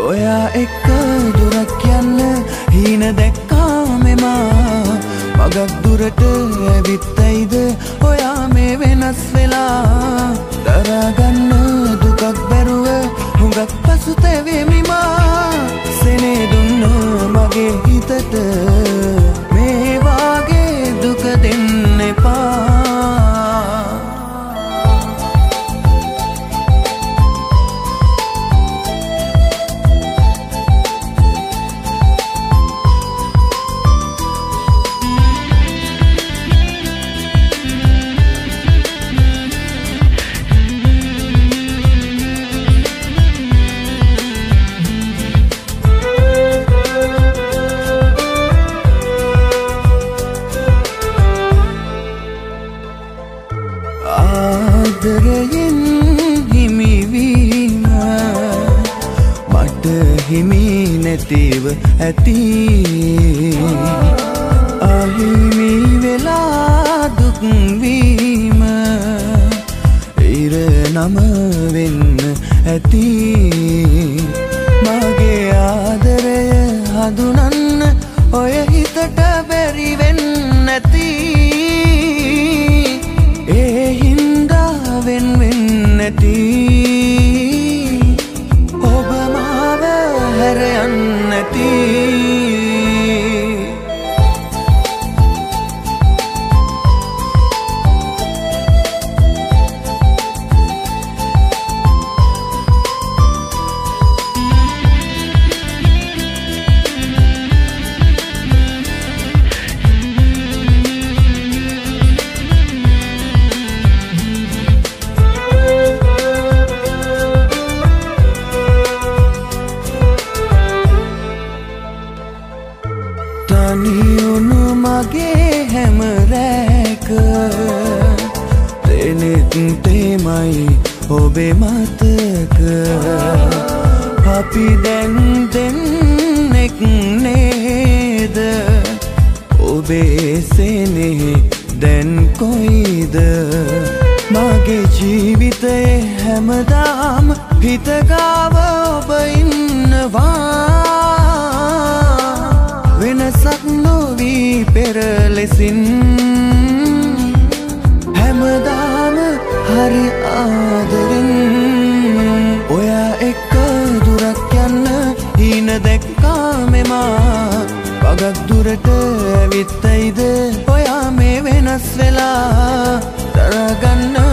ඔයා එක්ක දුරක් යන්න හීන දැක්කා මෙමා මගක් දුරට ඇවිත්තයිද ඔයා මේ වෙනස් වෙලා දරාගන්න දුකක් බැරුව හුඟක් පසුතැවෙමිමා සෙනේ දුන්න මගේ හිතට මේ වාගේ දුක දෙන්න එපා ආදරයෙන් හිමිවීම මට හිමි නැතිව ඇති අහිමි වෙලා දුක්වීම ඉර නම වෙන්න ඇති මගේ ආදරය හඳුනන්න ඔය හිතට බැරි වෙන්න ඇති වෙන් නැති ඔබ මාව හැර යන්න නැති තනියුණු මගේ හැම රැක තෙනෙත් තෙමයි ඔබේ මතක අපි දැන් දෙන්නෙක් නේද ඔබේ සෙනෙහි දැන් කොයිද මගේ ජීවිතයේ හැමදාම හිත ගාව ඔබ ඉන්නවා වෙනසක් නොවී පෙර ලෙසින් හැමදාම හරි ආදරෙන් ඔයා එක්ක දුරක් යන්න හීන දැක්කා මෙමා වගක් දුරට ඇවිත්තයිද ඔයා මේ වෙනස් වෙලා දරාගන්න